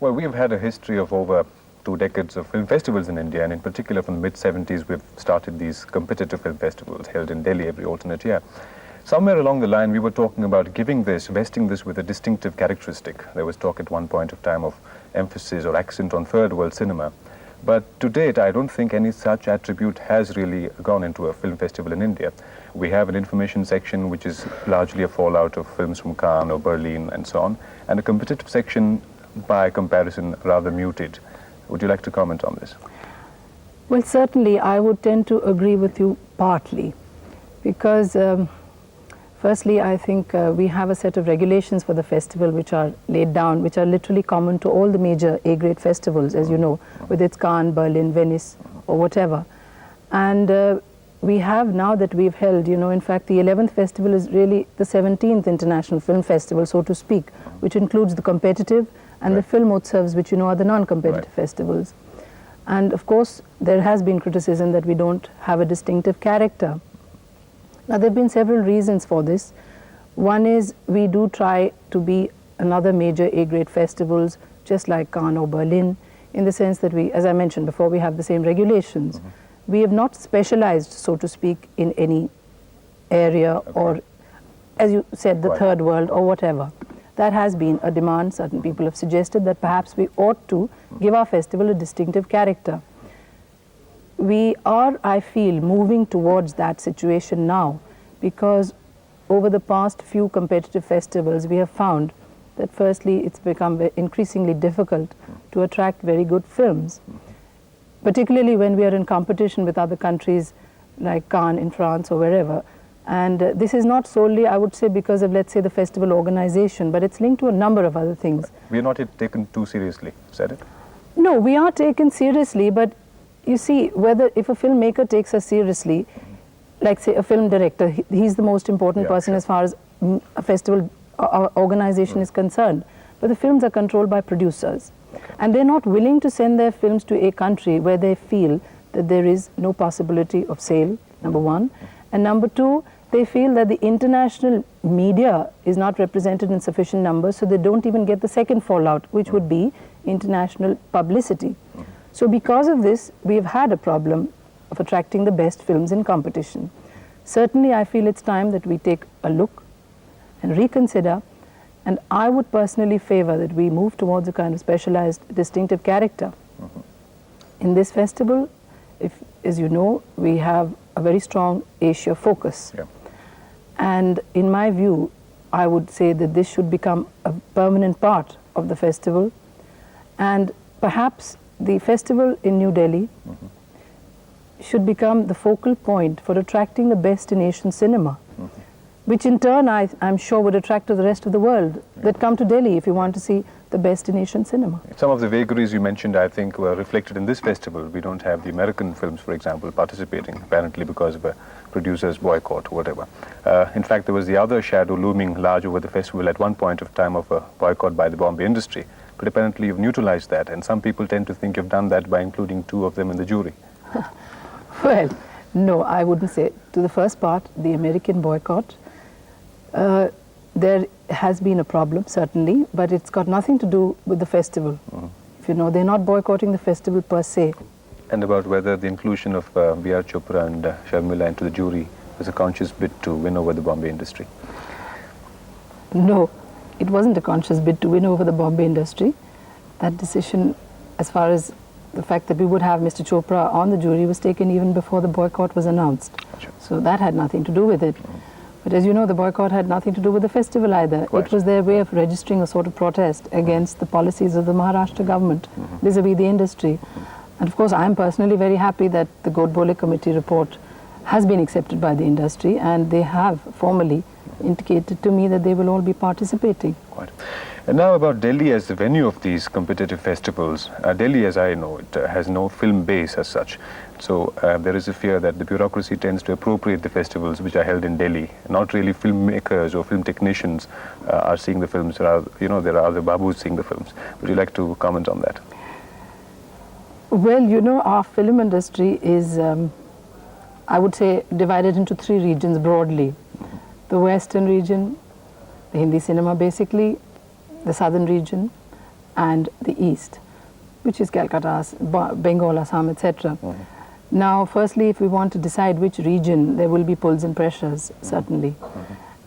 Well, we've had a history of over 2 decades of film festivals in India, and in particular from the mid-70s we've started these competitive film festivals held in Delhi every alternate year. Somewhere along the line we were talking about vesting this with a distinctive characteristic. There was talk at one point of time of emphasis or accent on third world cinema. But to date, I don't think any such attribute has really gone into a film festival in India. We have an information section which is largely a fallout of films from Cannes or Berlin and so on, and a competitive section by comparison rather muted. Would you like to comment on this? Well, certainly I would tend to agree with you partly, because firstly I think we have a set of regulations for the festival which are laid down, which are literally common to all the major A-grade festivals, as you know, whether it's Cannes, Berlin, Venice or whatever. And we have, now that we've held, in fact the 11th festival is really the 17th International Film Festival, so to speak, which includes the competitive and the film utsavs, which are the non-competitive festivals. And of course there has been criticism that we don't have a distinctive character. Now there have been several reasons for this. One is we do try to be another major A-grade festivals, just like Cannes or Berlin, in the sense that we, as I mentioned before, we have the same regulations. We have not specialized, so to speak, in any area or, as you said, the third world or whatever. That has been a demand. Certain people have suggested that perhaps we ought to give our festival a distinctive character. We are, I feel, moving towards that situation now, because over the past few competitive festivals we have found that firstly it's become increasingly difficult to attract very good films, particularly when we are in competition with other countries like Cannes in France or wherever. And this is not solely, I would say, because of, let's say, the festival organization, but it's linked to a number of other things. We are not taken too seriously, is that it? No, we are taken seriously, but you see, if a filmmaker takes us seriously, like say a film director, he's the most important person as far as a festival organization is concerned. But the films are controlled by producers. And they're not willing to send their films to a country where they feel that there is no possibility of sale, number one. And number two, they feel that the international media is not represented in sufficient numbers, so they don't even get the second fallout, which would be international publicity. So because of this, we have had a problem of attracting the best films in competition. Certainly, I feel it's time that we take a look and reconsider, and I would personally favor that we move towards a kind of specialized, distinctive character. In this festival, as you know, we have a very strong Asia focus. And in my view, I would say that this should become a permanent part of the festival, and perhaps the festival in New Delhi should become the focal point for attracting the best in Asian cinema, which in turn I'm sure would attract to the rest of the world that come to Delhi if you want to see the best in Asian cinema. Some of the vagaries you mentioned, I think, were reflected in this festival. We don't have the American films, for example, participating, apparently because of a producer's boycott or whatever. In fact, there was the other shadow looming large over the festival at one point of time of a boycott by the Bombay industry. But apparently you've neutralized that, and some people tend to think you've done that by including 2 of them in the jury. Well, no, I wouldn't say. To the first part, the American boycott, there has been a problem, certainly, but it's got nothing to do with the festival. If you know, they're not boycotting the festival per se. And about whether the inclusion of B.R. Chopra and Urmila into the jury was a conscious bid to win over the Bombay industry? No, it wasn't a conscious bid to win over the Bombay industry. That decision, as far as the fact that we would have Mr. Chopra on the jury, was taken even before the boycott was announced. So that had nothing to do with it. But as you know, the boycott had nothing to do with the festival either. It was their way of registering a sort of protest against the policies of the Maharashtra government vis-a-vis the industry. And of course, I am personally very happy that the Godbole committee report has been accepted by the industry, and they have formally indicated to me that they will all be participating. Quite. And now about Delhi as the venue of these competitive festivals. Delhi, as I know it, has no film base as such. So there is a fear that the bureaucracy tends to appropriate the festivals which are held in Delhi. Not really filmmakers or film technicians are seeing the films. There are other babus seeing the films. Would you like to comment on that? Well, our film industry is, I would say, divided into 3 regions broadly. The Western region, the Hindi cinema basically, the Southern region, and the east, which is Calcutta, Bengal, Assam, etc. Now, firstly, if we want to decide which region, there will be pulls and pressures, certainly.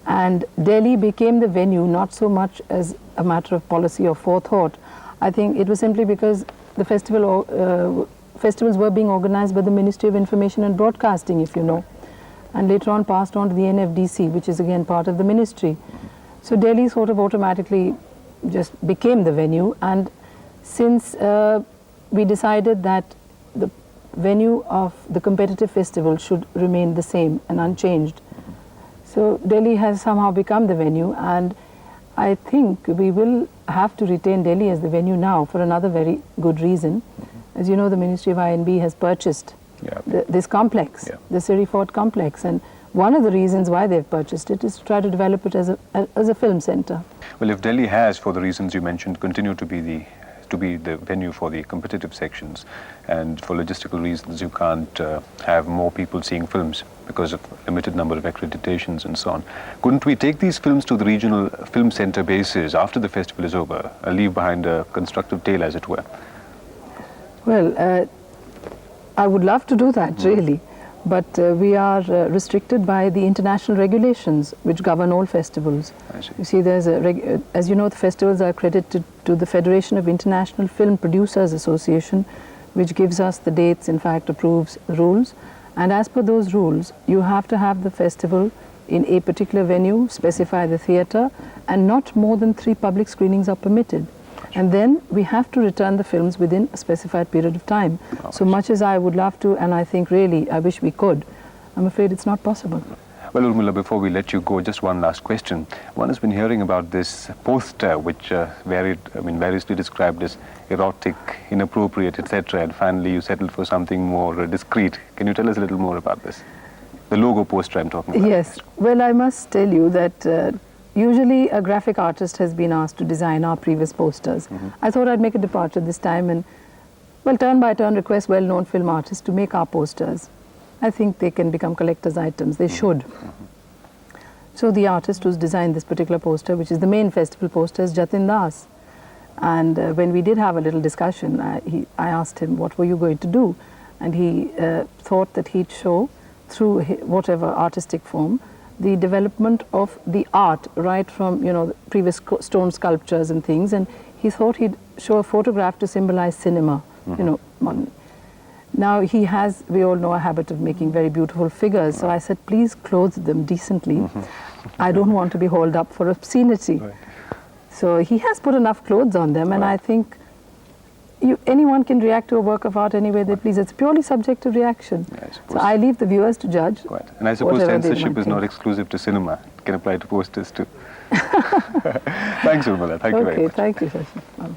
And Delhi became the venue not so much as a matter of policy or forethought. I think it was simply because the festivals were being organized by the Ministry of Information and Broadcasting, if you know, and later on passed on to the NFDC, which is again part of the ministry. So Delhi sort of automatically just became the venue, and since we decided that the venue of the competitive festival should remain the same and unchanged, so Delhi has somehow become the venue, and I think we will have to retain Delhi as the venue now for another very good reason. As you know, the Ministry of INB has purchased this complex, the Siri Fort complex, and one of the reasons why they've purchased it is to try to develop it as a film center. Well, if Delhi has, for the reasons you mentioned, continued to be the venue for the competitive sections, and for logistical reasons you can't have more people seeing films because of limited number of accreditations and so on, couldn't we take these films to the regional film center bases after the festival is over, leave behind a constructive tail, as it were? Well, I would love to do that, really, but we are restricted by the international regulations which govern all festivals. I see. You see, there's as you know, the festivals are accredited to the Federation of International Film Producers Association, which gives us the dates, in fact approves the rules, and as per those rules, you have to have the festival in a particular venue, specify the theatre, and not more than 3 public screenings are permitted. And then we have to return the films within a specified period of time. So much as I would love to, and I think really I wish we could, I'm afraid it's not possible. Well, Urmila, before we let you go, just one last question. One has been hearing about this poster, which variously described as erotic, inappropriate, etc., and finally you settled for something more discreet. Can you tell us a little more about this? The logo poster I'm talking about. Yes. Well, I must tell you that usually a graphic artist has been asked to design our previous posters. I thought I'd make a departure this time and, well, turn by turn request well-known film artists to make our posters. I think they can become collector's items. They should. So the artist who's designed this particular poster, which is the main festival poster, is Jatin Das. And when we did have a little discussion, I asked him, what were you going to do? And he thought that he'd show, through whatever artistic form, the development of the art, right from, you know, the previous stone sculptures and things, and he thought he'd show a photograph to symbolize cinema, you know, modern. Now he has, we all know, a habit of making very beautiful figures, so I said, please clothe them decently. I don't want to be hauled up for obscenity. Right. So he has put enough clothes on them, and I think anyone can react to a work of art any way they please. It's purely subjective reaction. Yeah, so I leave the viewers to judge. Quite. And I suppose censorship is not exclusive to cinema. It can apply to posters too. Thanks, Urmila. Thank you very much. Okay, thank you, Shashi.